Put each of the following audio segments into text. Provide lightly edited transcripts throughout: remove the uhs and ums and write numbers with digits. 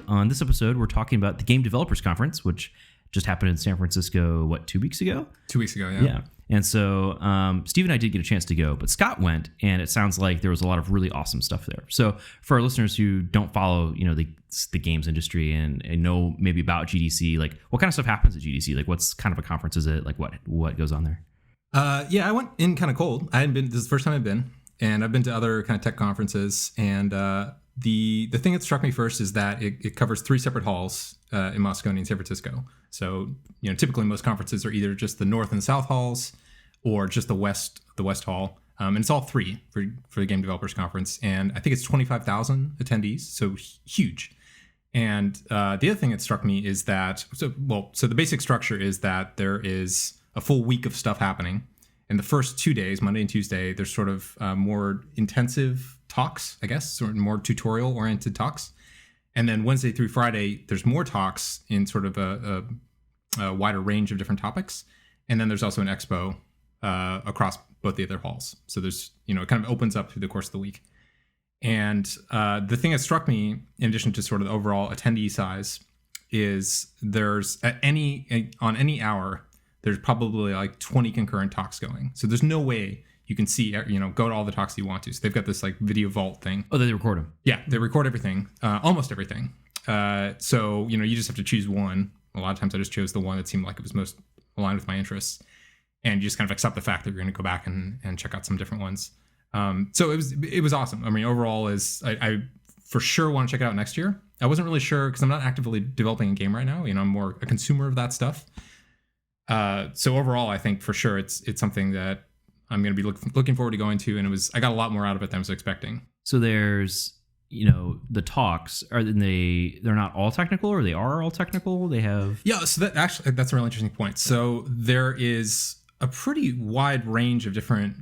On this episode, we're talking about the Game Developers Conference, which just happened in San Francisco, 2 weeks ago? 2 weeks ago, yeah. Yeah. And so Steve and I did get a chance to go, but Scott went, and it sounds like there was a lot of really awesome stuff there. So for our listeners who don't follow, the games industry and know maybe about GDC, like what kind of stuff happens at GDC? Like what's kind of a conference is it? Like what goes on there? Yeah, I went in kind of cold. I hadn't been. This is the first time I've been, and I've been to other kind of tech conferences. And the thing that struck me first is that it covers 3 separate halls in Moscone and San Francisco. So typically most conferences are either just the North and South halls, or just the West hall. And it's all 3 for the Game Developers Conference. And I think it's 25,000 attendees, so huge. And the other thing that struck me is that so the basic structure is that there is a full week of stuff happening. And the first 2 days, Monday and Tuesday, there's sort of more intensive talks, I guess, sort of more tutorial-oriented talks. And then Wednesday through Friday, there's more talks in sort of a wider range of different topics. And then there's also an expo across both the other halls. So there's, it kind of opens up through the course of the week. And the thing that struck me, in addition to sort of the overall attendee size, is there's on any hour, there's probably like 20 concurrent talks going. So there's no way you can see, go to all the talks you want to. So they've got this like video vault thing. Oh, they record them. Yeah, they record everything, almost everything. So, you just have to choose one. A lot of times I just chose the one that seemed like it was most aligned with my interests. And you just kind of accept the fact that you're going to go back and check out some different ones. So it was awesome. I mean, overall, I for sure want to check it out next year. I wasn't really sure because I'm not actively developing a game right now. I'm more a consumer of that stuff. So overall, I think for sure it's something that I'm going to be looking forward to going to. And I got a lot more out of it than I was expecting. So there's, the talks they're not all technical, or they are all technical. They have. Yeah. So that's a really interesting point. So there is a pretty wide range of different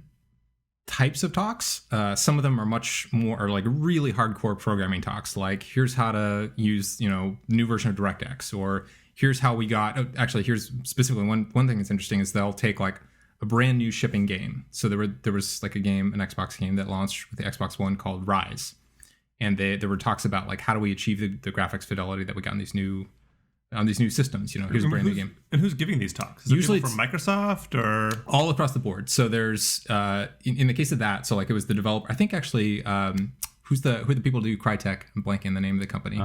types of talks. Some of them are much more like really hardcore programming talks, like here's how to use new version of DirectX, or here's how we got here's specifically one thing that's interesting is they'll take like a brand new shipping game. So there was like an Xbox game that launched with the Xbox One called Rise, and there were talks about like how do we achieve the graphics fidelity that we got on these new systems. Here's a brand new game. And who's giving these talks? Is Usually it people from Microsoft or all across the board. So there's in the case of that, so like it was the developer. I think actually who are the people who do Crytek? I'm blanking the name of the company.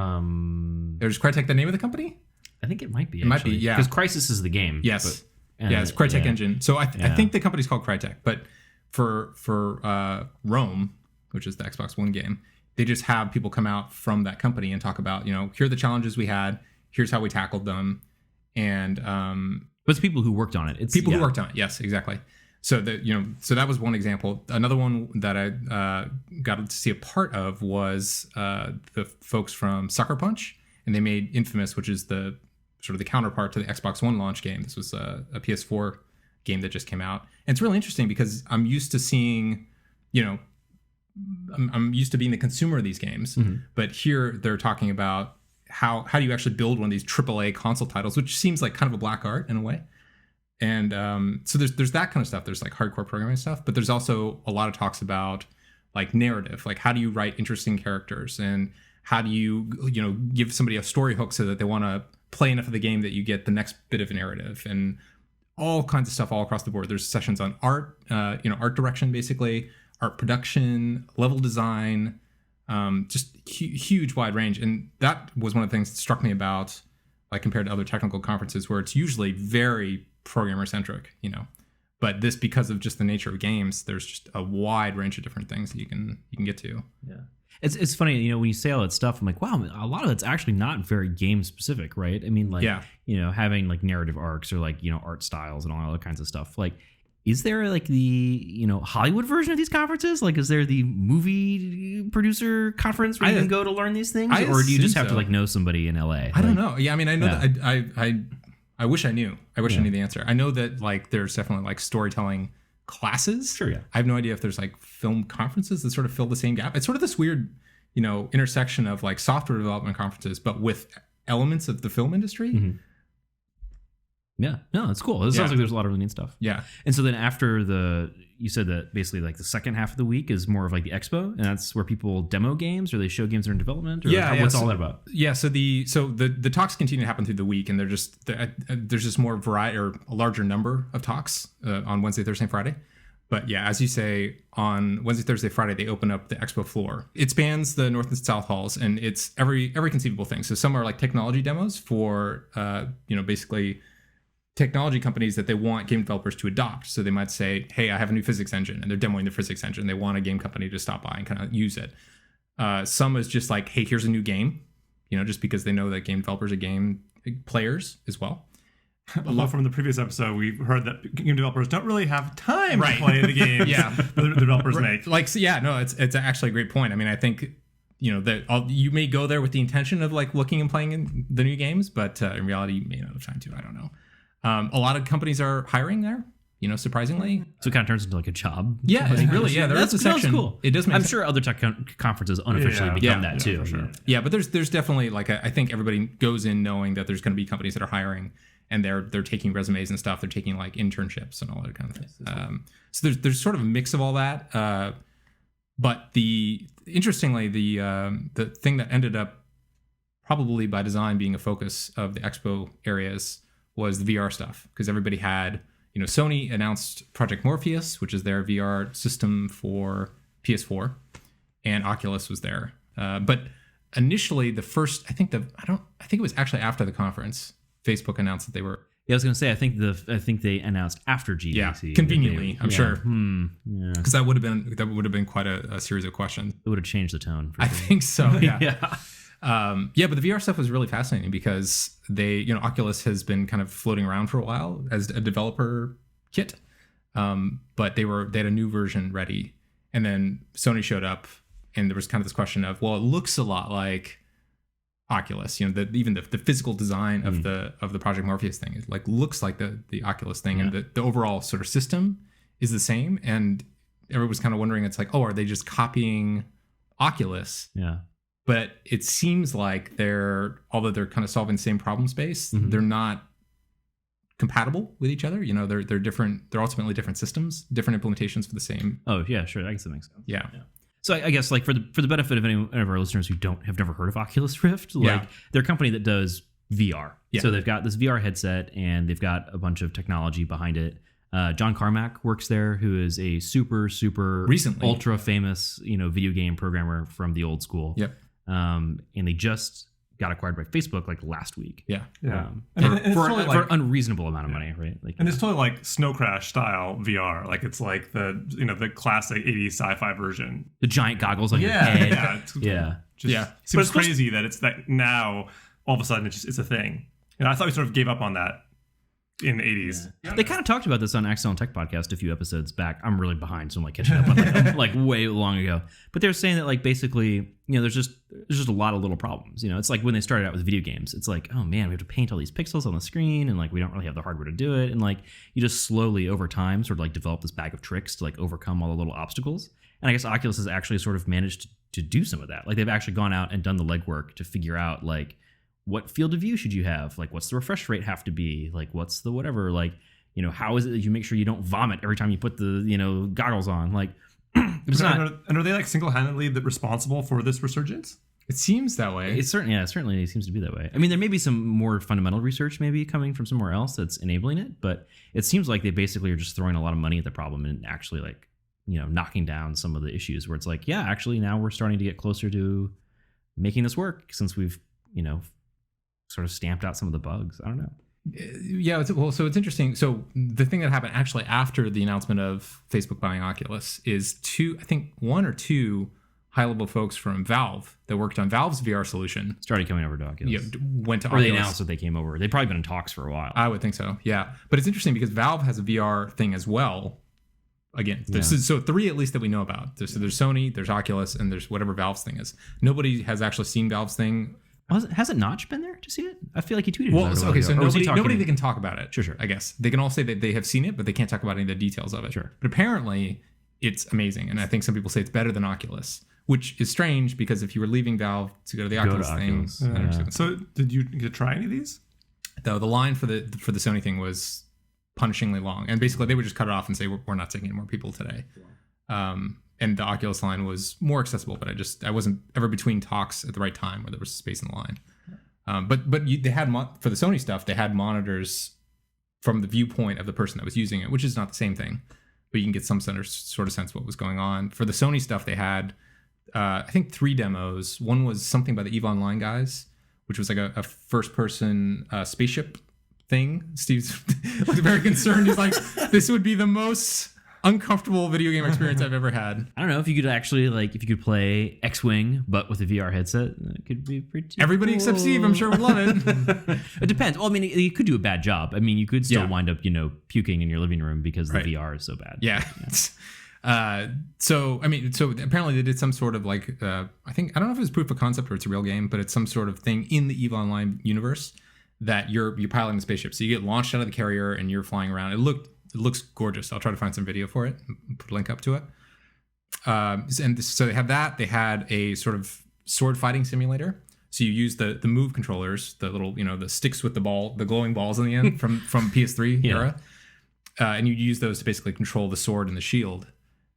There's Crytek, the name of the company? I think it might be. It might be, yeah. Because Crysis is the game. Yes. It's Crytek Engine. So I think the company's called Crytek, but for Rome, which is the Xbox One game, they just have people come out from that company and talk about, here are the challenges we had, here's how we tackled them, and but it's people who worked on it. It's people who worked on it. Yes, exactly. So so that was one example. Another one that I got to see a part of was the folks from Sucker Punch, and they made Infamous, which is the sort of the counterpart to the Xbox One launch game. This was a PS4 game that just came out. And it's really interesting because I'm used to seeing, I'm used to being the consumer of these games, but here they're talking about how do you actually build one of these AAA console titles, which seems like kind of a black art in a way. And so there's that kind of stuff. There's like hardcore programming stuff, but there's also a lot of talks about like narrative, like how do you write interesting characters, and how do you give somebody a story hook so that they want to play enough of the game that you get the next bit of narrative, and all kinds of stuff all across the board. There's sessions on art, art direction, basically, art production, level design, just huge wide range. And that was one of the things that struck me about, like compared to other technical conferences where it's usually very programmer centric, but this, because of just the nature of games, there's just a wide range of different things that you can get to. Yeah. It's funny, when you say all that stuff, I'm like, wow, a lot of it's actually not very game specific, right? I mean, like, having like narrative arcs or like, art styles and all other kinds of stuff. Like, is there like the, Hollywood version of these conferences? Like, is there the movie producer conference where you can go to learn these things? Or do you just have to like know somebody in LA? I don't know. Yeah, I mean, I know that I wish I knew. I wish I knew the answer. I know that like there's definitely like storytelling classes. Sure, yeah. I have no idea if there's like film conferences that sort of fill the same gap. It's sort of this weird, intersection of like software development conferences, but with elements of the film industry. Mm-hmm. Yeah, no, it's cool. It sounds like there's a lot of really neat stuff. Yeah. And so then after you said that basically like the second half of the week is more of like the expo, and that's where people demo games or they show games that are in development. Or what's all that about? Yeah, so the talks continue to happen through the week, and there's just more variety or a larger number of talks on Wednesday, Thursday, and Friday. But yeah, as you say, on Wednesday, Thursday, Friday, they open up the expo floor. It spans the north and south halls, and it's every conceivable thing. So some are like technology demos for basically technology companies that they want game developers to adopt. So they might say, hey, I have a new physics engine, and they're demoing the physics engine. They want a game company to stop by and kind of use it. Some is just like, hey, here's a new game, just because they know that game developers are game players as well. Although from the previous episode, we've heard that game developers don't really have time to play the games the developers make. It's actually a great point. I mean, I think, that you may go there with the intention of like looking and playing in the new games, but in reality, you may not have time to. I don't know. A lot of companies are hiring there, surprisingly. So it kind of turns into like a job. Yeah, really. Yeah, there is a section. Cool. It does. I'm sure other tech conferences unofficially become that too. For sure. Yeah, but there's definitely like I think everybody goes in knowing that there's going to be companies that are hiring, and they're taking resumes and stuff. They're taking like internships and all that kind of thing. So there's sort of a mix of all that. But interestingly, the thing that ended up probably by design being a focus of the expo areas was the VR stuff, because everybody had, Sony announced Project Morpheus, which is their VR system for PS4, and Oculus was there. But initially, I think it was actually after the conference, Facebook announced that they were. Yeah, I was going to say, I think they announced after GDC. Yeah, conveniently, I'm sure. Because that would have been quite a series of questions. It would have changed the tone. I think so. Yeah. But the VR stuff was really fascinating because Oculus has been kind of floating around for a while as a developer kit, but they had a new version ready, and then Sony showed up, and there was kind of this question of, well, it looks a lot like Oculus, even the physical design of the Project Morpheus thing, it like looks like the Oculus thing, and the overall sort of system is the same, and everyone was kind of wondering, it's like, oh, are they just copying Oculus? Yeah. But it seems like although they're kind of solving the same problem space, they're not compatible with each other. They're different. They're ultimately different systems, different implementations for the same. Oh yeah, sure. I guess that makes sense. Yeah. So I guess like for the benefit of any of our listeners who have never heard of Oculus Rift, they're a company that does VR. Yeah. So they've got this VR headset and they've got a bunch of technology behind it. John Carmack works there, who is a super recently ultra famous video game programmer from the old school. Yep. And they just got acquired by Facebook like last week. Yeah. For an unreasonable amount of money, right? Like, and it's totally like Snow Crash style VR. Like it's like the classic 80s sci-fi version. The giant goggles on your head. It seems crazy that it's that now all of a sudden it's a thing. And I thought we sort of gave up on that in the 80s. Yeah. They kind of talked about this on Excellent Tech Podcast a few episodes back. I'm really behind, so I'm like catching up on like way long ago. But they're saying that like basically, there's just a lot of little problems. It's like when they started out with video games, it's like, oh man, we have to paint all these pixels on the screen, and like we don't really have the hardware to do it. And like you just slowly over time sort of like develop this bag of tricks to like overcome all the little obstacles. And I guess Oculus has actually sort of managed to do some of that. Like they've actually gone out and done the legwork to figure out like, what field of view should you have? Like, what's the refresh rate have to be? Like, what's the whatever? Like, how is it that you make sure you don't vomit every time you put the, goggles on? Like, it's not. And are they like single-handedly responsible for this resurgence? It seems that way. It certainly seems to be that way. I mean, there may be some more fundamental research maybe coming from somewhere else that's enabling it, but it seems like they basically are just throwing a lot of money at the problem and actually like, knocking down some of the issues where it's like, yeah, actually now we're starting to get closer to making this work since we've, sort of stamped out some of the bugs. I don't know. Yeah, so it's interesting. So the thing that happened actually after the announcement of Facebook buying Oculus is one or two high-level folks from Valve that worked on Valve's VR solution started coming over to Oculus. Went to Oculus. Or they announced that they came over. They've probably been in talks for a while. I would think so, yeah. But it's interesting because Valve has a VR thing as well. Again, so three at least that we know about. So there's Sony, there's Oculus, and there's whatever Valve's thing is. Nobody has actually seen Valve's thing. Hasn't Notch been there to see it? I feel like he tweeted. Well, so nobody they can talk about it. Sure. I guess they can all say that they have seen it, but they can't talk about any of the details of it. Sure. But apparently, it's amazing, and I think some people say it's better than Oculus, which is strange because if you were leaving Valve to go to the Oculus thing, so did you get to try any of these? Though the line for the Sony thing was punishingly long. And basically they would just cut it off and say, we're not taking any more people today. And the Oculus line was more accessible, but I wasn't ever between talks at the right time where there was space in the line. But they had for the Sony stuff, they had monitors from the viewpoint of the person that was using it, which is not the same thing, but you can get some sort of sense of what was going on. For the Sony stuff, they had, I think 3 demos. One was something by the EVE Online guys, which was like a first-person spaceship thing. Steve's like very concerned. He's like, this would be the most uncomfortable video game experience I've ever had. I don't know if you could actually if you could play X-Wing but with a VR headset, it could be pretty Everybody cool. except Steve, I'm sure, would love it. It depends. Well, I mean, you could do a bad job. I mean, you could still wind up, puking in your living room because the VR is so bad. Yeah. So apparently they did some sort of I don't know if it was proof of concept or it's a real game, but it's some sort of thing in the EVE Online universe that you're piloting the spaceship. So you get launched out of the carrier and you're flying around. It looks gorgeous. I'll try to find some video for it and put a link up to it. And so they have that. They had a sort of sword fighting simulator. So you use the Move controllers, the little, the sticks with the glowing balls on the end from PS3 era. And you use those to basically control the sword and the shield.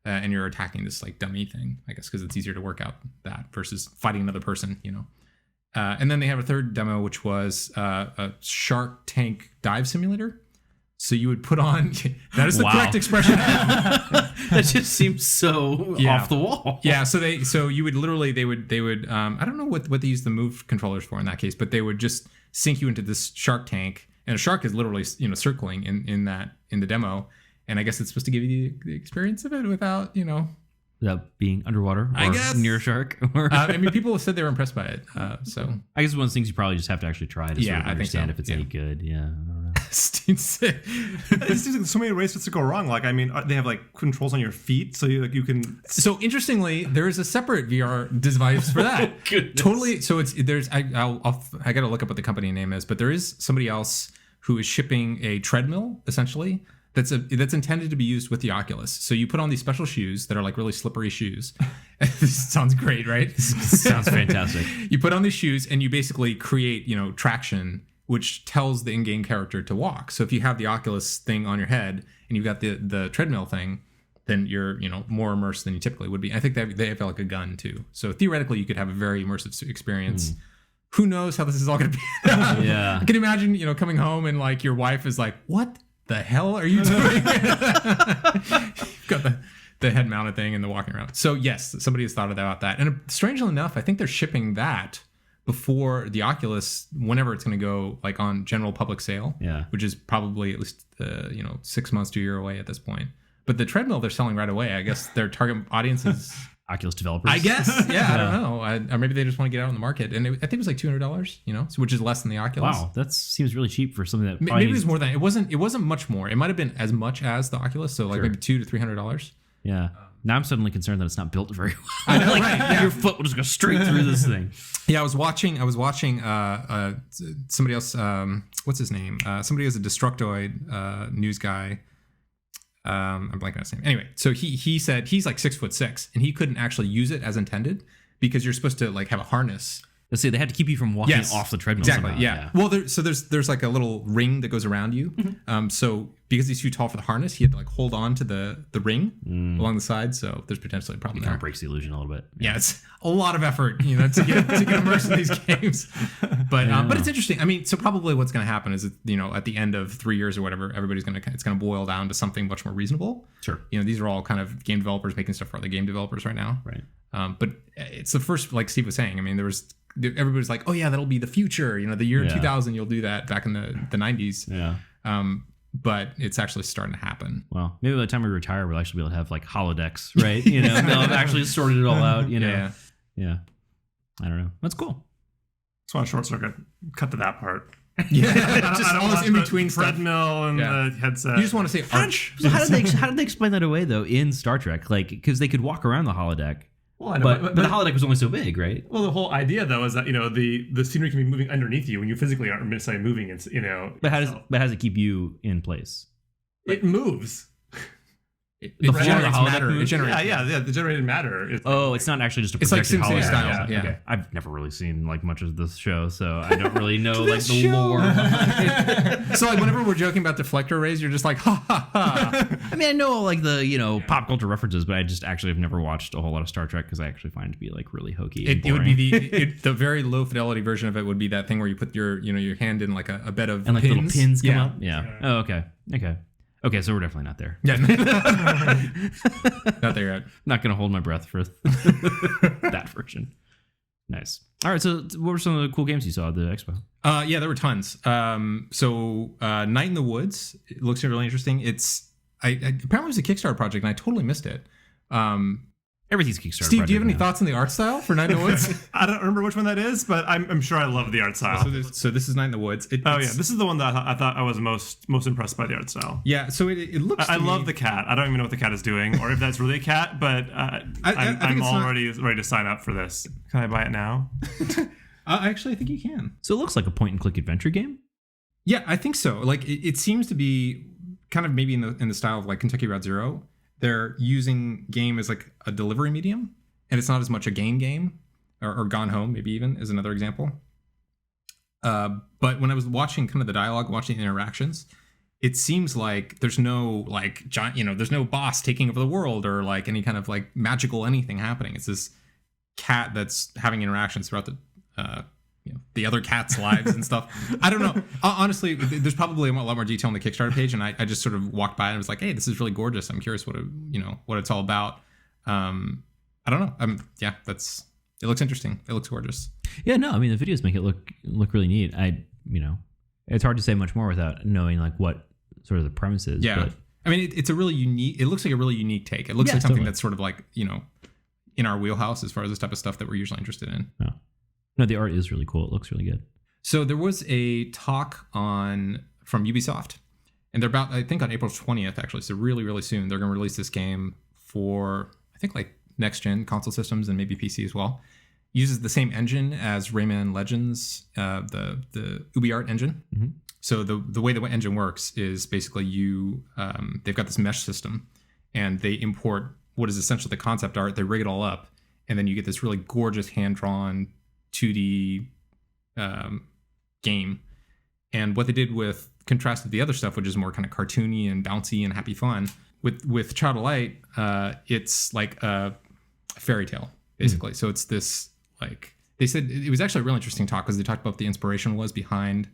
And you're attacking this dummy thing, I guess, because it's easier to work out that versus fighting another person, And then they have a third demo, which was a Shark Tank dive simulator. So you would put on, that is the correct expression. That just seems so off the wall. Yeah. So you would literally, they would, I don't know what they use the Move controllers for in that case, but they would just sink you into this shark tank, and a shark is literally, circling in the demo. And I guess it's supposed to give you the experience of it without, Without being underwater, or I guess, near a shark. People said they were impressed by it. So I guess one of those things you probably just have to actually try to sort of understand if it's any good. Yeah, I don't know. It seems like so many ways to go wrong. They have controls on your feet, so you can. So interestingly, there is a separate VR device for that. Totally. So I got to look up what the company name is, but there is somebody else who is shipping a treadmill essentially. That's intended to be used with the Oculus. So you put on these special shoes that are really slippery shoes. This sounds great, right? This sounds fantastic. You put on these shoes and you basically create, traction, which tells the in-game character to walk. So if you have the Oculus thing on your head and you've got the treadmill thing, then you're, more immersed than you typically would be. I think they have a gun too. So theoretically, you could have a very immersive experience. Who knows how this is all going to be? Yeah. I can imagine, coming home and your wife is like, what the hell are you doing? You've got the head mounted thing and the walking around. So yes, somebody has thought about that. And strangely enough, I think they're shipping that before the Oculus, whenever it's going to go on general public sale. Yeah. Which is probably at least 6 months to a year away at this point. But the treadmill they're selling right away. I guess their target audience is Oculus developers. I guess. Yeah, I don't know. Or maybe they just want to get out on the market. And I think it was $200, which is less than the Oculus. Wow, that seems really cheap for something that maybe it was more than it wasn't much more. It might have been as much as the Oculus, so maybe $200 to $300. Yeah. Now I'm suddenly concerned that it's not built very well. I know, right? Yeah. Your foot will just go straight through this thing. Yeah, I was watching somebody else. What's his name? Somebody who's a Destructoid news guy. I'm blanking on his name. Anyway, so he said he's 6'6", and he couldn't actually use it as intended because you're supposed to have a harness. Let's say they had to keep you from walking off the treadmill. Exactly. Somehow. Yeah. Well, there's a little ring that goes around you. Mm-hmm. So because he's too tall for the harness, he had to hold on to the ring along the side. So there's potentially a problem. It kind of breaks the illusion a little bit. Yeah, it's a lot of effort, to get immersed in these games. But it's interesting. I mean, so probably what's going to happen is, at the end of 3 years or whatever, it's going to boil down to something much more reasonable. Sure. These are all kind of game developers making stuff for other game developers right now. Right. But it's the first, like Steve was saying. I mean, everybody's like, oh yeah, that'll be the future. The year 2000, you'll do that back in the 90s. Yeah. But it's actually starting to happen. Well, maybe by the time we retire, we'll actually be able to have holodecks, right? They'll have actually sorted it all out. Yeah. I don't know. That's cool. Just want a short circuit. Cut to that part. Yeah, just all this in between treadmill and the headset. You just want to say arch. How did they explain that away though in Star Trek? Because they could walk around the holodeck. Well, I know, but the holodeck was only so big, right? Well, the whole idea though is that the scenery can be moving underneath you when you physically aren't necessarily moving. But how does it keep you in place? It moves. The generates holodeck matter. movie? It generates. The generated matter. It's not actually just a It's like projected SimCity holodeck. style. Yeah. Okay. I've never really seen like much of this show, so I don't really know like This the show. lore. So like whenever we're joking about deflector arrays, you're just like, ha ha ha. I mean, I know like the pop culture references, but I just actually have never watched a whole lot of Star Trek because I actually find it to be like really hokey. And It would boring. be the very low fidelity version of it would be that thing where you put your hand in like a bed of and like pins. little pins come up. Yeah. Oh, okay. So we're definitely not there. Yeah, not there yet. Not gonna hold my breath for that version. Nice. All right. So what were some of the cool games you saw at the expo? Yeah, there were tons. So Night in the Woods, it looks really interesting. Apparently it was a Kickstarter project and I totally missed it. Everything's Kickstarter. Steve, do you have any now. thoughts on the art style for Night in the Woods? I don't remember which one that is, but I'm sure I love the art style. So this is Night in the Woods. This is the one that I thought I was most impressed by the art style. Yeah, so it looks. I love the cat. I don't even know what the cat is doing, or if that's really a cat. But I'm already ready to sign up for this. Can I buy it now? Actually, I think you can. So it looks like a point-and-click adventure game. Yeah, I think so. Like it seems to be kind of maybe in the style of like Kentucky Route Zero. They're using game as like a delivery medium, and it's not as much a game, or Gone Home maybe even is another example. But when I was watching kind of the dialogue, watching the interactions, it seems like there's no like giant, there's no boss taking over the world or like any kind of like magical anything happening. It's this cat that's having interactions throughout the other cats' lives and stuff. I don't know. Honestly, there's probably a lot more detail on the Kickstarter page, and I just sort of walked by and was like, "Hey, this is really gorgeous. I'm curious what it's all about." I don't know. Yeah, it looks interesting. It looks gorgeous. Yeah, no, I mean the videos make it look really neat. It's hard to say much more without knowing like what sort of the premise is. Yeah, but I mean it's a really unique. It looks like a really unique take. It looks like something that's sort of like in our wheelhouse as far as this type of stuff that we're usually interested in. Yeah. No, the art is really cool. It looks really good. So there was a talk from Ubisoft, and they're about, I think, on April 20th, actually. So really, really soon, they're going to release this game for, I think, like next-gen console systems and maybe PC as well. Uses the same engine as Rayman Legends, the UbiArt engine. Mm-hmm. So the way the engine works is basically they've got this mesh system, and they import what is essentially the concept art. They rig it all up, and then you get this really gorgeous hand-drawn 2D game. And what they did with contrasted the other stuff, which is more kind of cartoony and bouncy and happy fun, with Child of Light, it's like a fairy tale basically. So it's this, like, they said it was actually a really interesting talk because they talked about what the inspiration was behind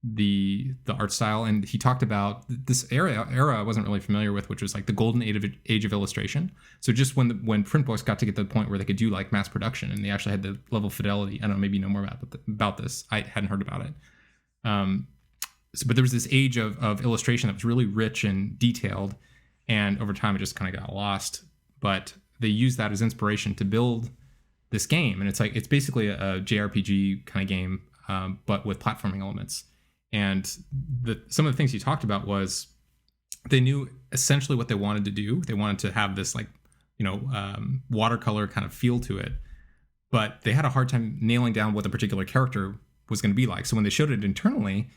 the art style, and he talked about this era I wasn't really familiar with, which was like the golden age of illustration. So just when print books got to get to the point where they could do like mass production and they actually had the level of fidelity. I don't know, maybe you know more about this. I hadn't heard about it. But there was this age of illustration that was really rich and detailed, and over time it just kind of got lost. But they used that as inspiration to build this game, and it's basically a JRPG kind of game, but with platforming elements. And some of the things you talked about was they knew essentially what they wanted to do. They wanted to have this like, watercolor kind of feel to it, but they had a hard time nailing down what the particular character was going to be like. So when they showed it internally,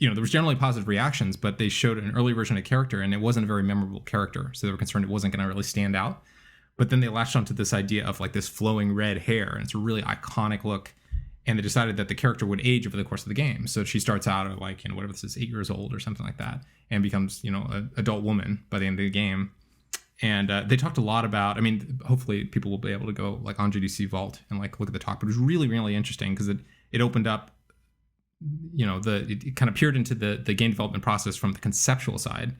there was generally positive reactions, but they showed an early version of the character and it wasn't a very memorable character. So they were concerned it wasn't going to really stand out. But then they latched onto this idea of like this flowing red hair, and it's a really iconic look. And they decided that the character would age over the course of the game. So she starts out at like, whatever this is, 8 years old or something like that, and becomes, an adult woman by the end of the game. And they talked a lot about, hopefully people will be able to go like on GDC Vault and like look at the talk, but it was really, really interesting because it opened up, it kind of peered into the game development process from the conceptual side.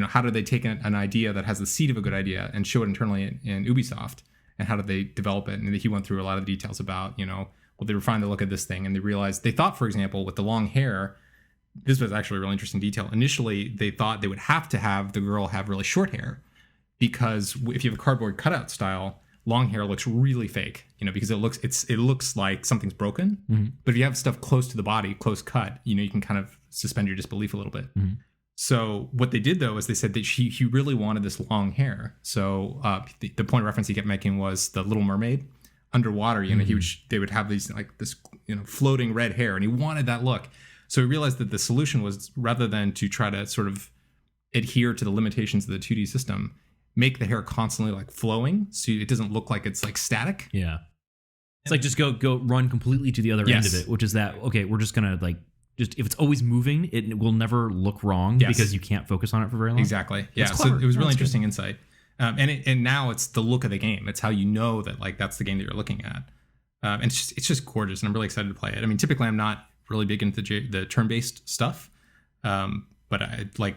How do they take an idea that has the seed of a good idea and show it internally in Ubisoft, and how do they develop it? And he went through a lot of the details about, well, they refined the look of this thing, and they realized they thought, for example, with the long hair, this was actually a really interesting detail. Initially, they thought they would have to have the girl have really short hair, because if you have a cardboard cutout style, long hair looks really fake, because it looks like something's broken. Mm-hmm. But if you have stuff close to the body, close cut, you can kind of suspend your disbelief a little bit. Mm-hmm. So what they did, though, is they said that he really wanted this long hair. So the point of reference he kept making was the Little Mermaid. Underwater, they would have these like this, floating red hair, and he wanted that look. So he realized that the solution was, rather than to try to sort of adhere to the limitations of the 2D system, make the hair constantly like flowing so it doesn't look like it's like static. Yeah. It's like just go run completely to the other end of it, which is that, okay, we're just going to like, just if it's always moving, it will never look wrong because you can't focus on it for very long. Exactly. Yeah. So it was really interesting insight. And now it's the look of the game. It's how you know that like that's the game that you're looking at. And it's just gorgeous, and I'm really excited to play it. I mean, typically I'm not really big into the turn-based stuff, but I like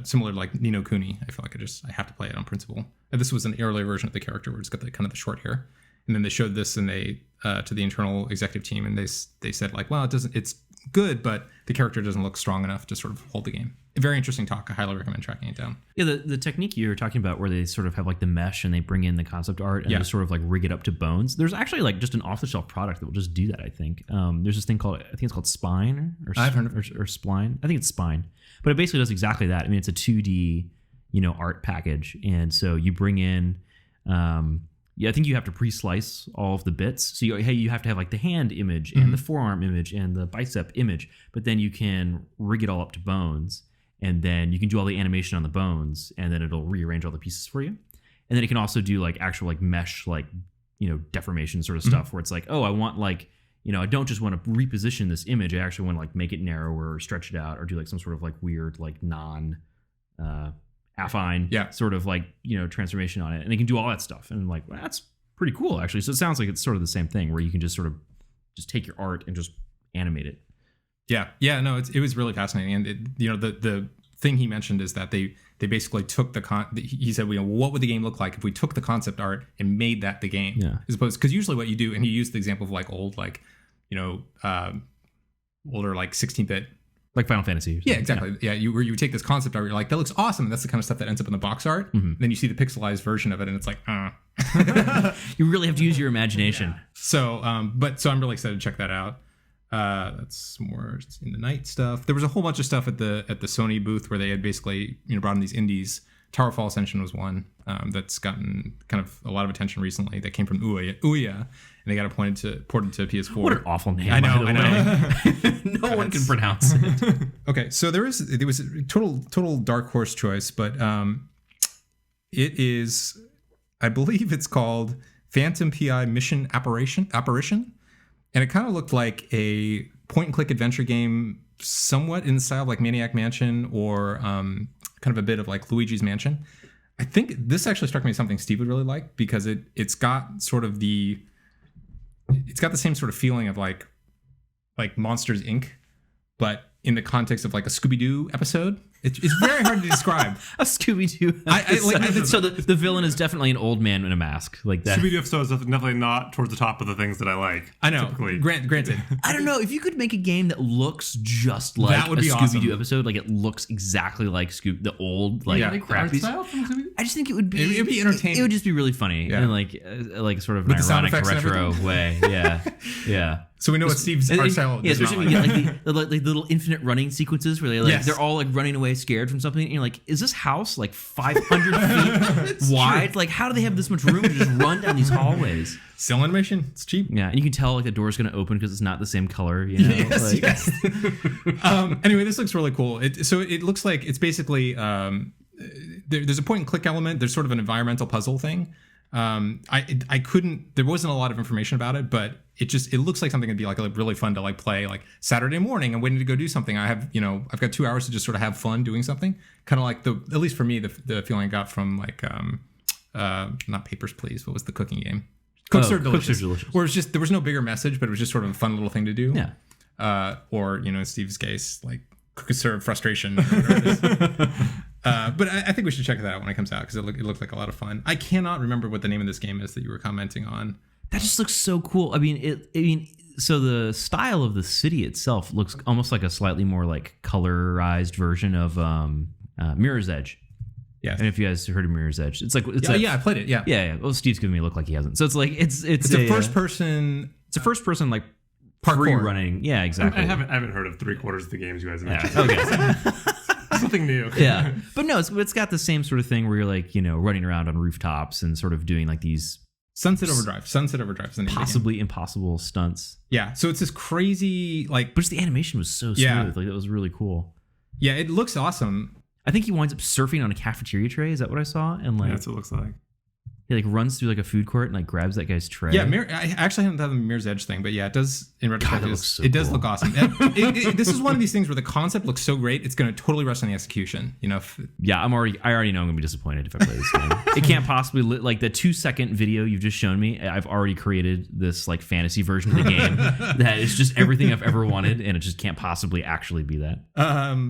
similar to like Ni no Kuni. I feel like I have to play it on principle. And this was an earlier version of the character where it's got the kind of the short hair, and then they showed this and they to the internal executive team, and they said like, well, it's good, but the character doesn't look strong enough to sort of hold the game. A very interesting talk. I highly recommend tracking it down. Yeah, the technique you were talking about where they sort of have like the mesh and they bring in the concept art and just sort of like rig it up to bones. There's actually like just an off-the-shelf product that will just do that, I think. There's this thing called, I think it's called Spine I've heard of or Spline. I think it's Spine. But it basically does exactly that. I mean, it's a 2D, art package. And so you bring in I think you have to pre-slice all of the bits. So you have to have like the hand image and the forearm image and the bicep image, but then you can rig it all up to bones, and then you can do all the animation on the bones, and then it'll rearrange all the pieces for you. And then it can also do like actual like mesh, like, deformation sort of stuff where it's like, oh, I want like, I don't just want to reposition this image. I actually want to like make it narrower or stretch it out or do like some sort of like weird, like affine sort of like, transformation on it. And they can do all that stuff. And I'm like, well, that's pretty cool, actually. So it sounds like it's sort of the same thing where you can just sort of just take your art and just animate it. Yeah. Yeah. No, it was really fascinating. And the thing he mentioned is that they basically took he said, what would the game look like if we took the concept art and made that the game? Yeah. As opposed, because usually what you do, and he used the example of like old, like, older, like 16-bit. Like Final Fantasy. Yeah, exactly. Yeah, you take this concept art, you're like, that looks awesome. And that's the kind of stuff that ends up in the box art. Mm-hmm. Then you see the pixelized version of it, and it's like, You really have to use your imagination. Yeah. So I'm really excited to check that out. That's some more in the night stuff. There was a whole bunch of stuff at the Sony booth where they had basically brought in these indies. Towerfall Ascension was one that's gotten kind of a lot of attention recently. That came from Ouya, and they got ported to PS4. What an awful name! I know. No one can pronounce it. Okay, so there was a total dark horse choice, but it is, I believe it's called Phantom PI Mission Apparition, and it kind of looked like a point and click adventure game, somewhat in the style of like Maniac Mansion or kind of a bit of like Luigi's Mansion. I think this actually struck me as something Steve would really like because it's got the same sort of feeling of like Monsters Inc., but in the context of like a Scooby-Doo episode. It's very hard to describe. A Scooby-Doo so the villain is definitely an old man in a mask like that. Scooby-Doo episode is definitely not towards the top of the things that I like. I know. Granted. I don't know. If you could make a game that looks just like that would be a Scooby-Doo awesome. episode, like it looks exactly like the old, like crappy. I just think it would be... It'd be entertaining. It would just be really funny in like sort of an ironic retro way. Yeah. So we know what Steve's art style is. Yeah, especially like the little infinite running sequences where they're all like running away scared from something, and you're like, is this house like 500 feet wide? Like, how do they have this much room to just run down these hallways? Still animation, it's cheap. Yeah, and you can tell like the door's going to open because it's not the same color. Yes. Anyway, this looks really cool. It looks like it's basically there's a point and click element. There's sort of an environmental puzzle thing. There wasn't a lot of information about it, but it looks like something that'd be like really fun to like play like Saturday morning. I'm waiting to go do something. I've got 2 hours to just sort of have fun doing something. Kind of like at least for me, the feeling I got from like, not Papers, Please. What was the cooking game? Cook Serve Delicious. Where it's just, there was no bigger message, but it was just sort of a fun little thing to do. Yeah. Or, in Steve's case, like Cook Serve Frustration. Or whatever it is. But I think we should check that out when it comes out because it looked like a lot of fun. I cannot remember what the name of this game is that you were commenting on. That just looks so cool. So the style of the city itself looks almost like a slightly more like colorized version of Mirror's Edge. Yeah. And if you guys heard of Mirror's Edge, it's like I played it. Yeah. Yeah. Well, Steve's giving me a look like he hasn't. So it's like it's a first person. It's a first person like parkour free running. Yeah, exactly. I haven't heard of 3/4 of the games you guys mentioned. Yeah. Okay. Something new. Yeah. But no, it's got the same sort of thing where you're like, running around on rooftops and sort of doing like these Sunset Overdrive is the name possibly impossible stunts. Yeah. So it's this crazy like, but just the animation was so smooth. Yeah. Like that was really cool. Yeah, it looks awesome. I think he winds up surfing on a cafeteria tray. Is that what I saw? And like, that's what it looks like. He like runs through like a food court and like grabs that guy's tray. Yeah, I actually haven't done the Mirror's Edge thing, but yeah, it does. In retrospect, it does look awesome. This is one of these things where the concept looks so great, it's going to totally rest on the execution. You know. I already know I'm gonna be disappointed if I play this game. It can't possibly like the 2-second video you've just shown me. I've already created this like fantasy version of the game that is just everything I've ever wanted, and it just can't possibly actually be that.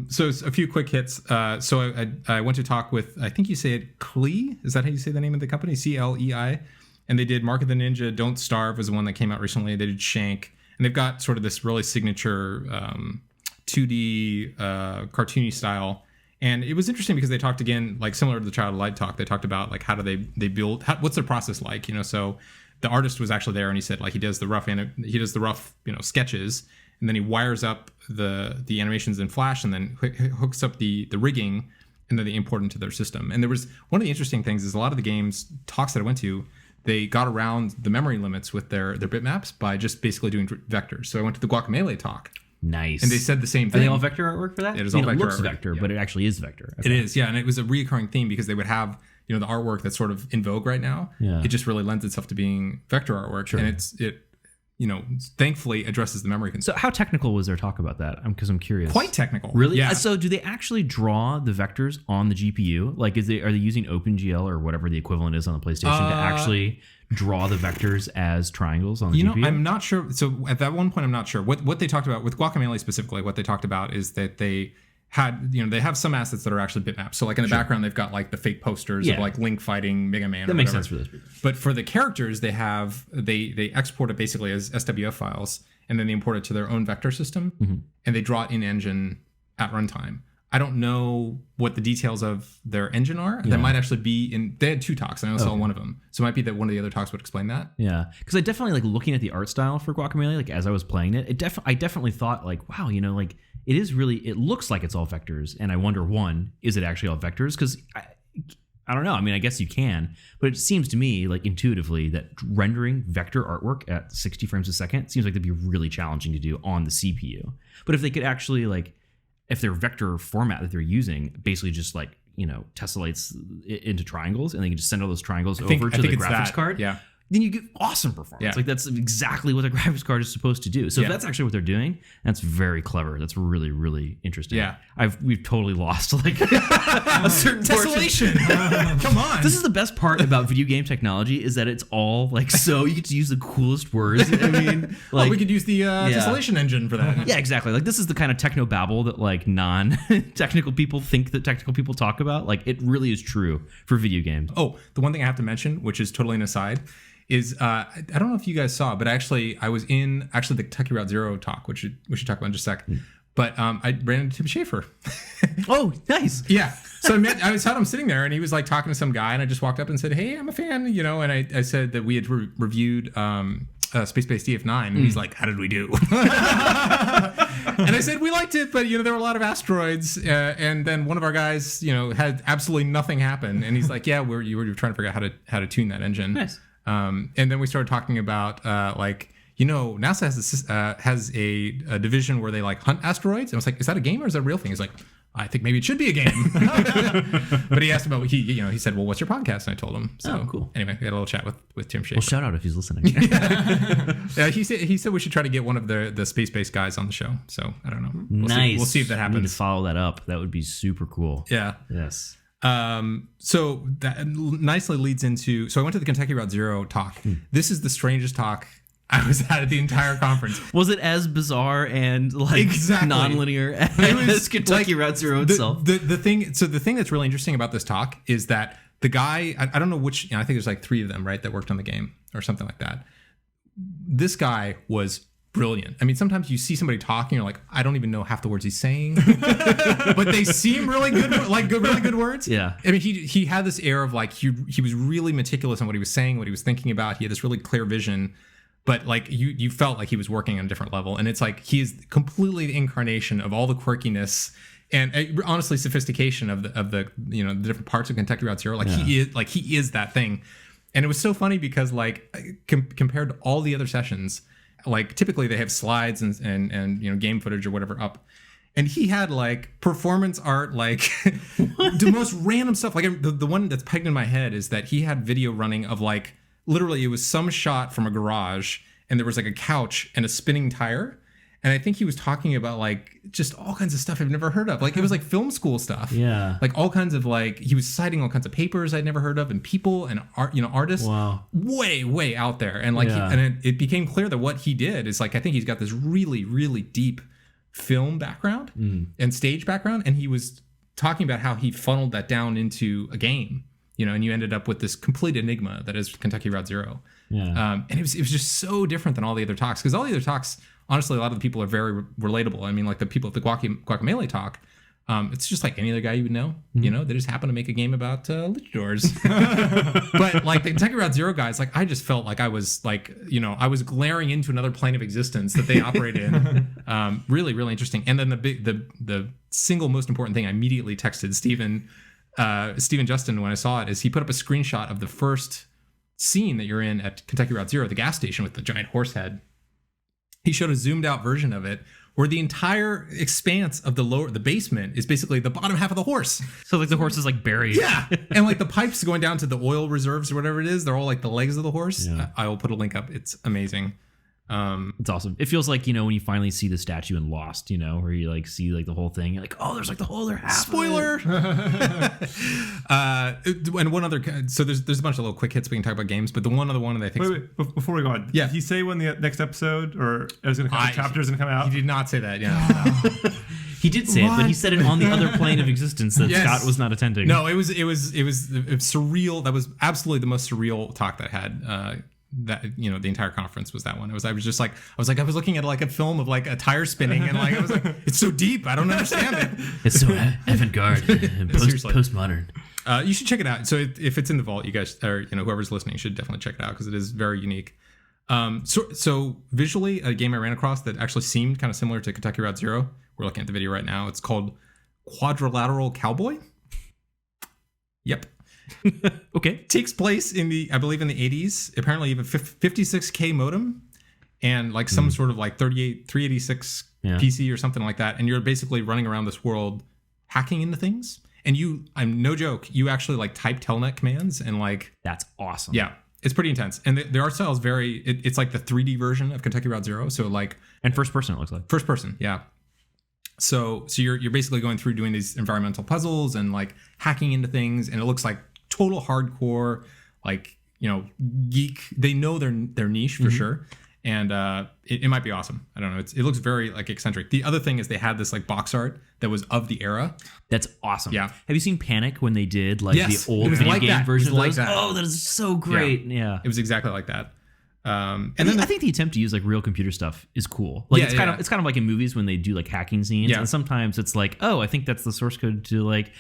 So a few quick hits. So I went to talk with, I think you say it, Klee. Is that how you say the name of the company? CLEI. And they did Mark of the Ninja, Don't Starve was the one that came out recently. They did Shank. And they've got sort of this really signature 2D cartoony style. And it was interesting because they talked again, like similar to the Child of Light talk, they talked about like how do they build, what's their process like, you know? So the artist was actually there and he said like he does the rough, you know, sketches, and then he wires up the animations in Flash and then hooks up the rigging, and then they import into their system. And there was one of the interesting things is a lot of the games talks that I went to, they got around the memory limits with their bitmaps by just basically doing vectors. So I went to the Guacamelee talk. Nice. And they said the same thing. Are they all vector artwork for that? It is all vector It looks artwork, vector, but it actually is vector. Okay. It is, yeah. And it was a reoccurring theme because they would have, you know, the artwork that's sort of in vogue right now. Yeah. It just really lends itself to being vector artwork. Sure. And it you know, thancfully addresses the memory concern. So how technical was their talk about that? Because I'm curious. Quite technical. Really? Yeah. So do they actually draw the vectors on the GPU? Like, are they using OpenGL or whatever the equivalent is on the PlayStation to actually draw the vectors as triangles on the GPU? You know, I'm not sure. So at that one point, I'm not sure. What they talked about with Guacamelee specifically, what they talked about is that they had, you know, they have some assets that are actually bitmaps. So like in the background, they've got like the fake posters of like Link fighting Mega Man. That makes sense for those people. But for the characters, they have they export it basically as SWF files, and then they import it to their own vector system, and they draw it in engine at runtime. I don't know what the details of their engine are. That might actually be in. They had 2 talks. I only saw one of them, so it might be that one of the other talks would explain that. Yeah, because I definitely like looking at the art style for Guacamelee. Like as I was playing it, I definitely thought like, wow, you know, like it is really. It looks like it's all vectors, and I wonder, one, is it actually all vectors? Because I don't know. I mean, I guess you can, but it seems to me like intuitively that rendering vector artwork at 60 frames a second seems like that'd be really challenging to do on the CPU. But if they could actually like, if their vector format that they're using basically just like, you know, tessellates into triangles and they can just send all those triangles over to the graphics card, then you get awesome performance. Yeah. Like that's exactly what the graphics card is supposed to do. So if that's actually what they're doing, that's very clever. That's really, really interesting. Yeah. We've totally lost like a certain tessellation. Come on. This is the best part about video game technology is that it's all like, so you get to use the coolest words. I mean, like we could use the tessellation engine for that. Yeah, exactly. Like this is the kind of techno babble that like non-technical people think that technical people talk about. Like it really is true for video games. Oh, the one thing I have to mention, which is totally an aside, is I don't know if you guys saw, but I was in the Kentucky Route Zero talk, which we should talk about in just a sec. But I ran into Tim Schafer. Oh, nice. Yeah. So I saw him sitting there, and he was like talking to some guy, and I just walked up and said, "Hey, I'm a fan," you know. And I said that we had reviewed Space Base DF9, and he's like, "How did we do?" And I said we liked it, but you know there were a lot of asteroids, and then one of our guys, you know, had absolutely nothing happen, and he's like, "Yeah, you were trying to figure out how to tune that engine." Nice. And then we started talking about like, you know, NASA has a division where they like hunt asteroids. And I was like, is that a game or is that a real thing? He's like, I think maybe it should be a game. But he asked about he said, well, what's your podcast? And I told him. So cool. Anyway, we had a little chat with Tim Schafer. Well, shout out if he's listening. He said we should try to get one of the space-based guys on the show. So I don't know. Nice. We'll see if that happens. We need to follow that up. That would be super cool. Yeah. Yes. So that nicely leads into, so I went to the Kentucky Route Zero talk. This is the strangest talk I was at the entire conference. Was it as bizarre and like non-linear as Kentucky Route Zero itself? The thing that's really interesting about this talk is that the guy, I don't know which, I think there's like 3 of them, right, that worked on the game or something like that. This guy was brilliant. I mean, sometimes you see somebody talking, you're like, I don't even know half the words he's saying, but they seem really good, like really good words. Yeah. I mean, he had this air of like he was really meticulous on what he was saying, what he was thinking about. He had this really clear vision, but like you felt like he was working on a different level. And it's like he is completely the incarnation of all the quirkiness and honestly sophistication of the you know the different parts of Kentucky Route Zero. Like he is that thing. And it was so funny because like compared to all the other sessions, like typically they have slides and you know game footage or whatever up, and he had like performance art, like the most random stuff. Like the one that's pegged in my head is that he had video running of like literally it was some shot from a garage, and there was like a couch and a spinning tire. And I think he was talking about like just all kinds of stuff I've never heard of. Like it was like film school stuff. Yeah. Like all kinds of like he was citing all kinds of papers I'd never heard of and people and art, artists. Wow. Way out there. And like it became clear that what he did is like I think he's got this really, really deep film background and stage background. And he was talking about how he funneled that down into a game, and you ended up with this complete enigma that is Kentucky Route Zero. Yeah. And it was just so different than all the other talks, because all the other talks, honestly, a lot of the people are very relatable. I mean, like the people at the Guacamelee talk, it's just like any other guy you would know. They just happen to make a game about luchadors. But like the Kentucky Route Zero guys, like I just felt like I was like, I was glaring into another plane of existence that they operate in. Really, really interesting. And then the single most important thing I immediately texted Steven Justin when I saw it is he put up a screenshot of the first scene that you're in at Kentucky Route Zero, the gas station with the giant horse head. He showed a zoomed out version of it where the entire expanse of the basement is basically the bottom half of the horse. So like the horse is like buried. Yeah. And like the pipes going down to the oil reserves or whatever it is, they're all like the legs of the horse. Yeah. I will put a link up. It's amazing. It's awesome. It feels like, when you finally see the statue in Lost, where you like see like the whole thing, you're like, oh, there's like the whole other half. Spoiler. And one other, so there's a bunch of little quick hits we can talk about games, but the one other one that I think. Wait, before we go on, did he say when the next episode or is going to come, chapter is going to come out? He did not say that. Yeah. He did say it, but he said it on the other plane of existence that Scott was not attending. No, it was surreal. That was absolutely the most surreal talk that I had. That the entire conference was that one. I was looking at like a film of like a tire spinning, and like I was like, it's so deep, I don't understand it. It's so avant-garde and postmodern. You should check it out. So if it's in the vault, you guys or whoever's listening should definitely check it out because it is very unique. So visually, a game I ran across that actually seemed kind of similar to Kentucky Route Zero. We're looking at the video right now. It's called Quadrilateral Cowboy. Yep. Okay. Takes place I believe in the 80s. Apparently you have a 56K modem and like some sort of like 386 PC or something like that. And you're basically running around this world hacking into things. And I'm no joke, you actually like type telnet commands and like. That's awesome. Yeah. It's pretty intense. And the art style is it's like the 3D version of Kentucky Route Zero. So like. And first person it looks like. First person. Yeah. So you're basically going through doing these environmental puzzles and like hacking into things. And it looks like total hardcore, like geek. They know their niche for sure, and it might be awesome. I don't know. It looks very like eccentric. The other thing is they had this like box art that was of the era. That's awesome. Yeah. Have you seen Panic when they did like the old video game version of those? Oh, that is so great. Yeah. It was exactly like that. And then I think the attempt to use like real computer stuff is cool. Like it's kind of like in movies when they do like hacking scenes, and sometimes it's like, oh, I think that's the source code to like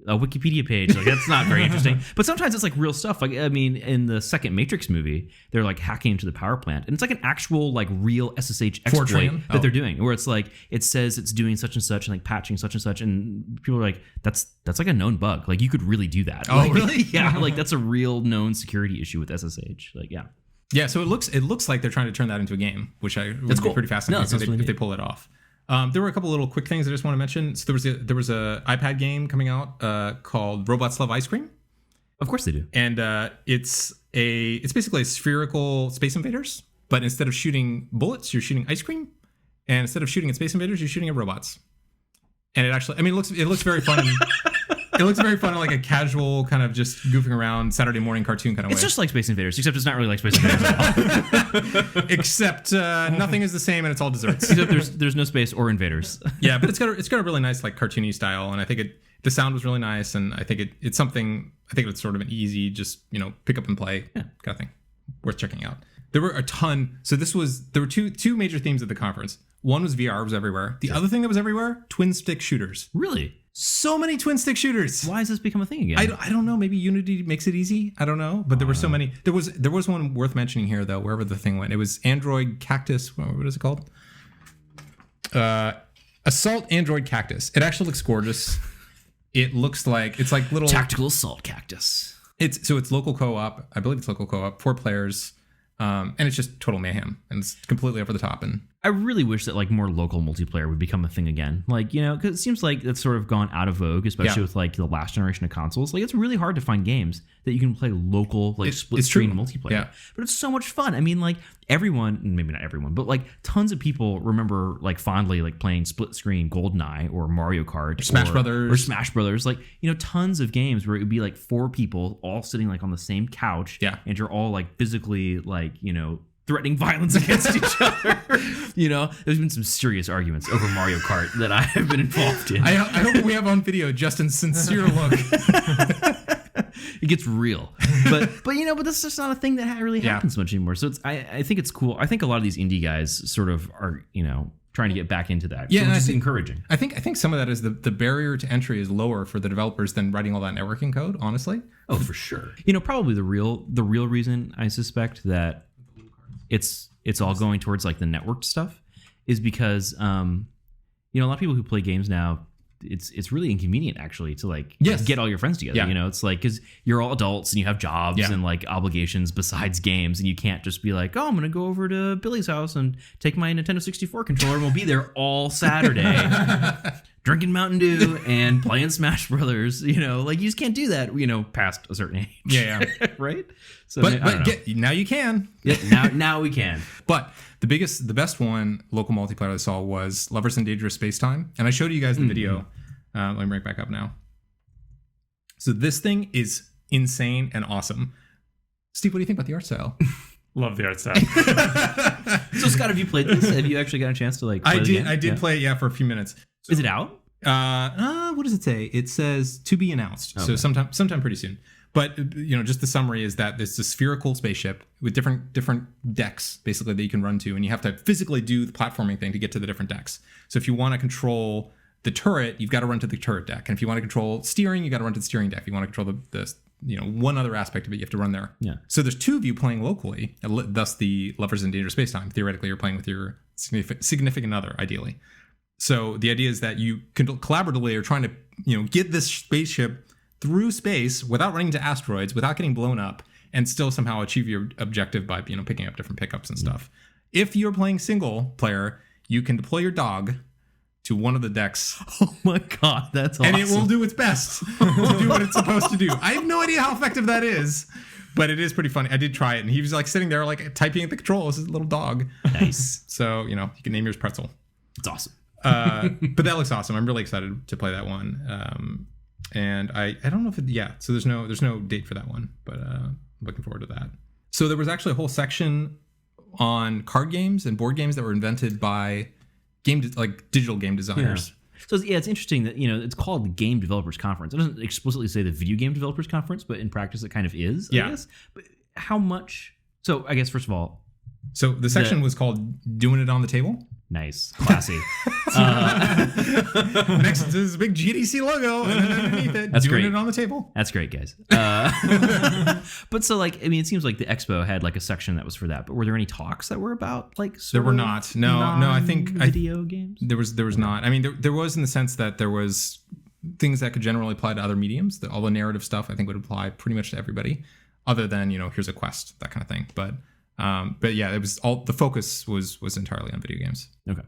a Wikipedia page. Like that's not very interesting. But sometimes it's like real stuff. Like I mean, in the second Matrix movie, they're like hacking into the power plant, and it's like an actual like real SSH exploit that they're doing, where it's like it says it's doing such and such and like patching such and such, and people are like, that's like a known bug. Like you could really do that. Oh, like, really? Yeah. Like that's a real known security issue with SSH. Like yeah. Yeah. So it looks like they're trying to turn that into a game, which would be pretty fascinating if they pull it off. There were a couple little quick things I just want to mention. So there was a iPad game coming out called Robots Love Ice Cream. Of course they do. And it's basically a spherical Space Invaders, but instead of shooting bullets, you're shooting ice cream, and instead of shooting at Space Invaders, you're shooting at robots. And it actually, I mean, it looks very fun. It looks very fun in like a casual kind of just goofing around Saturday morning cartoon kind of way. It's just like Space Invaders, except it's not really like Space Invaders at all. Except nothing is the same and it's all desserts. Except there's no space or invaders. Yeah, but it's got a really nice like cartoony style, and I think the sound was really nice, and I think it's something. I think it's sort of an easy just pick up and play kind of thing, worth checking out. There were a ton. So there were two major themes at the conference. One was VR was everywhere. The other thing that was everywhere, twin stick shooters. Really? So many twin stick shooters. Why has this become a thing again? I don't know. Maybe Unity makes it easy. I don't know. But there were so many. There was one worth mentioning here though. Wherever the thing went, it was Android Cactus. What is it called? Assault Android Cactus. It actually looks gorgeous. It looks like it's like little tactical assault cactus. It's local co-op. I believe it's local co-op. 4 players. And it's just total mayhem, and it's completely over the top. And I really wish that like more local multiplayer would become a thing again. Like, you know, because it seems like that's sort of gone out of vogue, especially with like the last generation of consoles. Like, it's really hard to find games that you can play local, like split screen multiplayer. Yeah. But it's so much fun. I mean, like everyone, maybe not everyone, but like tons of people remember like fondly like playing split screen GoldenEye or Mario Kart, or Smash Brothers. Like, you know, tons of games where it would be like 4 people all sitting like on the same couch. Yeah. And you're all like physically like, you know, threatening violence against each other. You know, there's been some serious arguments over Mario Kart that I have been involved in. I hope we have on video Justin's sincere look. It gets real, but you know, but that's just not a thing that really happens much anymore. So it's I think it's cool. I think a lot of these indie guys sort of are, you know, trying to get back into that. Yeah, which is encouraging. I think some of that is the barrier to entry is lower for the developers than writing all that networking code. Honestly, oh, for sure. You know, probably the real reason I suspect that it's all going towards like the networked stuff is because you know, a lot of people who play games now, it's really inconvenient actually to like get all your friends together. You know, it's like, because you're all adults and you have jobs and like obligations besides games, and you can't just be like, oh, I'm gonna go over to Billy's house and take my Nintendo 64 controller and we'll be there all Saturday drinking Mountain Dew and playing Smash Brothers. You know, like you just can't do that, you know, past a certain age. Yeah. Right. So but now you can. Yeah, now we can. But the best one local multiplayer I saw was Lovers in Dangerous Spacetime, and I showed you guys the video. Let me bring it back up now. So this thing is insane and awesome. Steve, what do you think about the art style? Love the art style. So Scott, have you played this? Have you actually got a chance to like play the game? I did play it, for a few minutes. So, is it out? What does it say? It says to be announced. Okay. So sometime pretty soon. But, you know, just the summary is that it's a spherical spaceship with different decks, basically, that you can run to. And you have to physically do the platforming thing to get to the different decks. So if you want to control the turret, you've got to run to the turret deck. And if you want to control steering, you got to run to the steering deck. If you want to control the you know, one other aspect of it, you have to run there. Yeah. So there's 2 of you playing locally, thus the Lovers in Dangerous Spacetime. Theoretically, you're playing with your significant other, ideally. So the idea is that you collaboratively are trying to, you know, get this spaceship through space without running into asteroids, without getting blown up, and still somehow achieve your objective by, you know, picking up different pickups and stuff. If you're playing single player, you can deploy your dog to one of the decks. Oh my god, that's awesome. And it will do its best to do what it's supposed to do. I have no idea how effective that is, but it is pretty funny. I did try it, and he was like sitting there like typing at the controls, his little dog. Nice. So, you know, you can name yours Pretzel. It's awesome. But that looks awesome. I'm really excited to play that one. And I don't know if so there's no date for that one, but I'm looking forward to that. So there was actually a whole section on card games and board games that were invented by digital game designers. Yeah. So it's interesting that, you know, it's called the Game Developers Conference. It doesn't explicitly say the Video Game Developers Conference, but in practice it kind of is, I guess. But how much? So I guess, first of all, so the section was called Doing It on the Table. Nice. Classy. Next to this big GDC logo, and then underneath it, That's Doing great. It on the Table. That's great, guys. But so, like, I mean, it seems like the expo had like a section that was for that. But were there any talks that were about like there were not. No. I think video games. There was not. I mean, there was in the sense that there was things that could generally apply to other mediums. All the narrative stuff I think would apply pretty much to everybody, other than, you know, here's a quest, that kind of thing. But yeah, it was all the focus was entirely on video games. Okay.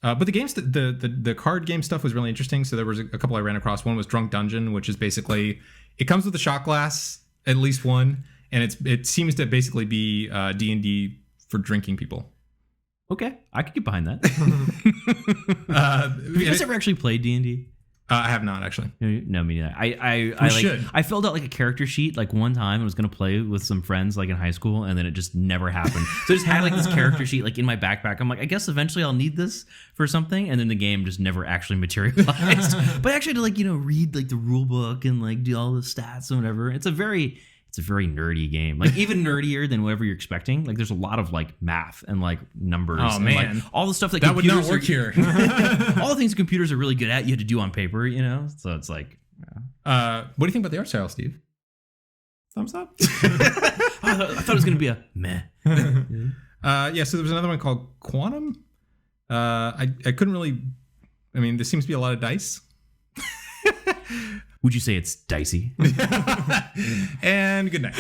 But the games, the card game stuff was really interesting. So there was a couple I ran across. One was Drunk Dungeon, which is basically, it comes with a shot glass, at least one, and it seems to basically be D&D for drinking people. Okay, I could get behind that. Have you guys ever actually played D&D? I have not, actually. No, me neither. I filled out like a character sheet like one time and was going to play with some friends like in high school, and then it just never happened. So I just had like this character sheet like in my backpack. I'm like, I guess eventually I'll need this for something, and then the game just never actually materialized. But I actually had to like, you know, read like the rule book and like do all the stats and whatever. It's a very nerdy game, like even nerdier than whatever you're expecting. Like there's a lot of like math and like numbers. Oh and, man, like, all the stuff that would not work here. All the things computers are really good at, you had to do on paper, you know. So it's like, what do you think about the art style, Steve? Thumbs up. I thought it was gonna be a meh. Yeah. So there was another one called Quantum. I couldn't really. I mean, there seems to be a lot of dice. Would you say it's dicey? And good night.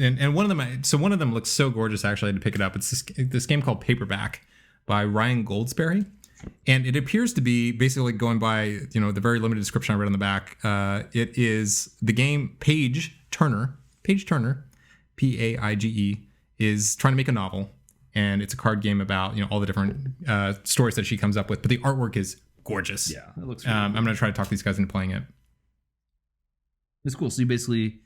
and one of them looks so gorgeous. Actually, I had to pick it up. It's this game called Paperback by Ryan Goldsberry, and it appears to be basically going by the very limited description I read on the back. It is the game Paige Turner, Paige, is trying to make a novel, and it's a card game about all the different stories that she comes up with. But the artwork is gorgeous. Yeah, it looks. Really I'm going to try to talk these guys into playing it. It's cool. So you basically,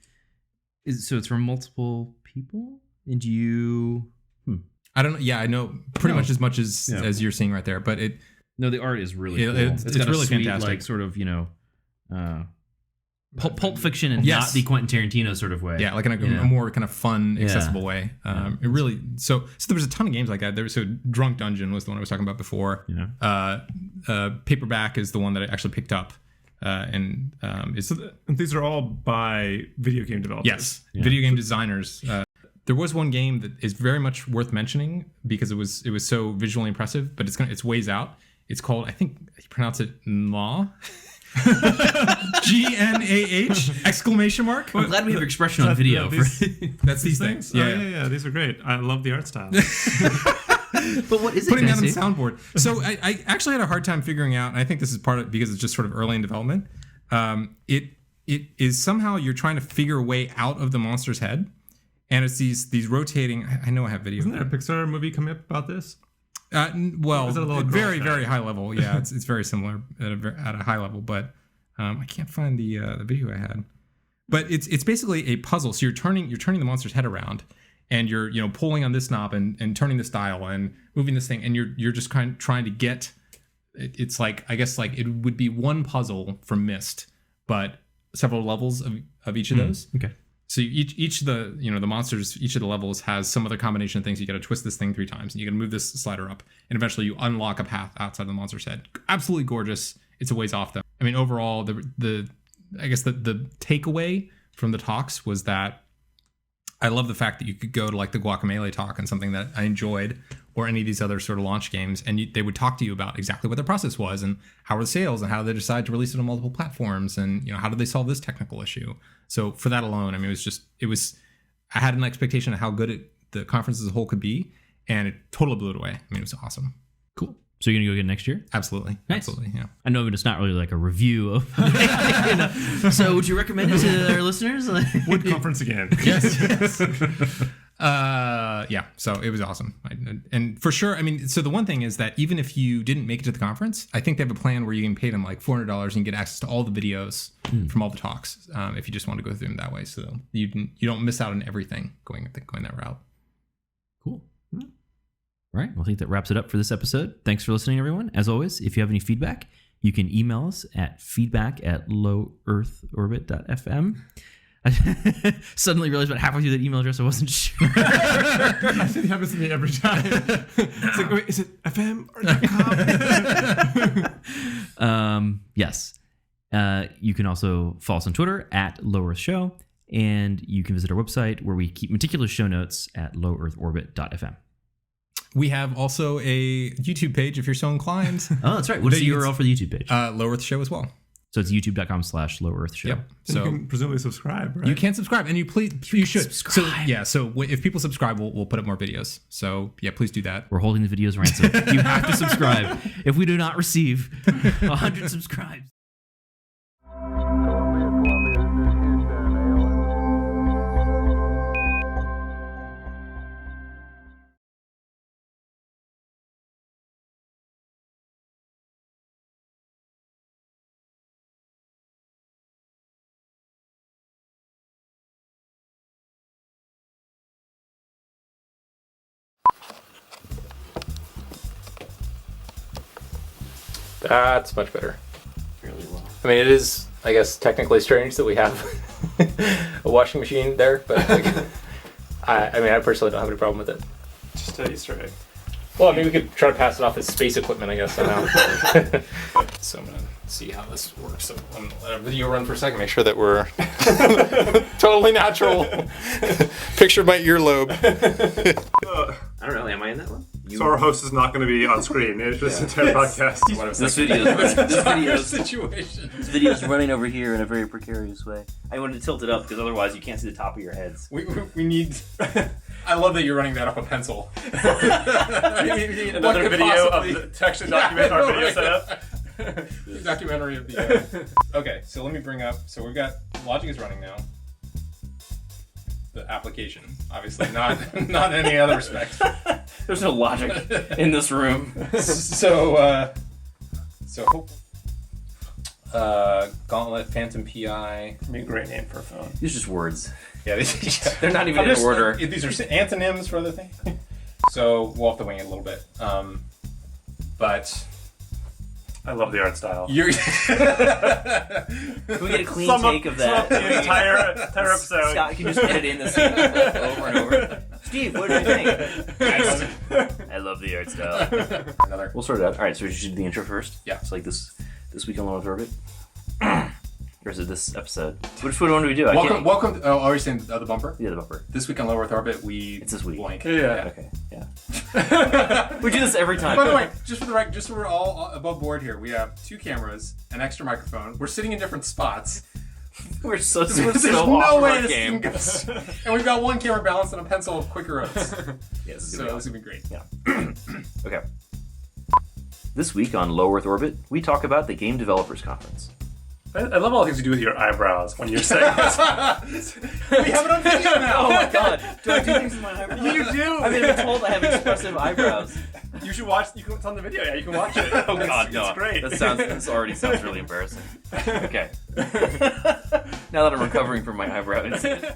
so it's for multiple people, and you. I don't know. Yeah, I know pretty much as you're seeing right there, but it. No, the art is really cool. It's got really sweet, fantastic. Like sort of Pulp Fiction and not the Quentin Tarantino sort of way. Yeah, like in a more kind of fun, accessible way. It really so there was a ton of games like that. So Drunk Dungeon was the one I was talking about before. Yeah. Paperback is the one that I actually picked up. These are all by video game developers. Yes, video game designers. There was one game that is very much worth mentioning because it was so visually impressive, but it's ways out. It's called, I think you pronounce it Gnah. GNAH exclamation mark. I'm glad we have expression on video. That's these things. Yeah. These are great. I love the art style. But what is it? Putting that on the soundboard. So I actually had a hard time figuring out, and I think this is part of it because it's just sort of early in development. It is somehow you're trying to figure a way out of the monster's head, and it's these rotating. I know I have video. Isn't there a Pixar movie coming up about this? Well, very very high level. Yeah, it's very similar at a high level, but I can't find the video I had. But it's basically a puzzle. So you're turning the monster's head around. And you're pulling on this knob and turning this dial and moving this thing, and you're just trying to get. It's like, I guess, like it would be one puzzle from Myst, but several levels of each of those. Okay. So each of the the monsters, each of the levels has some other combination of things. You got to twist this thing 3 times, and you got to move this slider up, and eventually you unlock a path outside the monster's head. Absolutely gorgeous. It's a ways off though. I mean, overall, the takeaway from the talks was that. I love the fact that you could go to like the Guacamelee talk and something that I enjoyed, or any of these other sort of launch games, and they would talk to you about exactly what their process was and how were the sales and how they decided to release it on multiple platforms and how did they solve this technical issue. So for that alone, I mean, I had an expectation of how good the conference as a whole could be, and it totally blew it away. I mean, it was awesome. Cool. So you're gonna go again next year? Absolutely. Nice. Absolutely. Yeah. I know it's not really like a review of. So would you recommend it to our listeners? Wood conference again. Yes. Yeah. So it was awesome, and for sure. I mean, so the one thing is that even if you didn't make it to the conference, I think they have a plan where you can pay them like $400 and get access to all the videos from all the talks if you just want to go through them that way. So you don't miss out on everything going that route. Cool. All right. Well, I think that wraps it up for this episode. Thanks for listening, everyone. As always, if you have any feedback, you can email us at feedback@lowearthorbit.fm. I suddenly realized about halfway through that email address I wasn't sure. I think it happens to me every time. It's like, wait, is it FM or .com? Yes. You can also follow us on Twitter at Low Earth Show, and you can visit our website where we keep meticulous show notes at lowearthorbit.fm. We have also a YouTube page if you're so inclined. Oh, that's right. What's the URL for the YouTube page? Low Earth Show as well. So it's youtube.com/Low Earth Show. Yep. So you can presumably subscribe, right? You can subscribe, and you should subscribe. So if people subscribe, we'll put up more videos. So yeah, please do that. We're holding the videos ransom. You have to subscribe. If we do not receive 100 subscribes. That's much better. Fairly well. I mean, it is, I guess, technically strange that we have a washing machine there, but like, I personally don't have any problem with it. Just an Easter egg. Well, I mean, we could try to pass it off as space equipment, I guess, somehow. So I'm going to see how this works. So I'm going to let our video run for a second, make sure that we're totally natural. Picture my earlobe. I don't know. Am I in that one? So our host is not going to be on screen. It's just entire podcast. This video is running over here in a very precarious way. I wanted to tilt it up because otherwise you can't see the top of your heads. We need. I love that you're running that off a pencil. We need another video of to actually document our video setup. Documentary of the. Okay, so let me bring up. So we've got Logic is running now. The application, obviously, not in any other respect. There's no logic in this room. Gauntlet, Phantom PI. Be a great name for a phone. These are just words. Yeah, they're not even in order. These are antonyms for other things. So we'll have to wing it a little bit. But I love the art style. Can we get a clean take of that? The entire episode. Scott can just edit in this over and over. Steve, what do you think? I love the art style. We'll sort it out. All right, so we should do the intro first. Yeah. It's like this week on Lower with Orbit. Or is it this episid? Which one do we do? Welcome. Oh, are you saying the bumper? Yeah, the bumper. This week on Low Earth Orbit, it's this week. Blank. Yeah. Okay. Yeah. We do this every time. By the way, just so we're all above board here, we have 2 cameras, an extra microphone. We're sitting in different spots. There's no way this thing goes. And we've got 1 camera balanced on a pencil of Quaker Oats. Yes, so this is gonna be great. Yeah. Okay. This week on Low Earth Orbit, we talk about the Game Developers Conference. I love all the things you do with your eyebrows when you're saying this. We have it on video now. Oh my god. Do I do things with my eyebrows? You do. I've been told I have expressive eyebrows. You should watch. It's on the video. Yeah, you can watch it. Oh god, no. It's great. This already sounds really embarrassing. Okay. Now that I'm recovering from my eyebrow incident.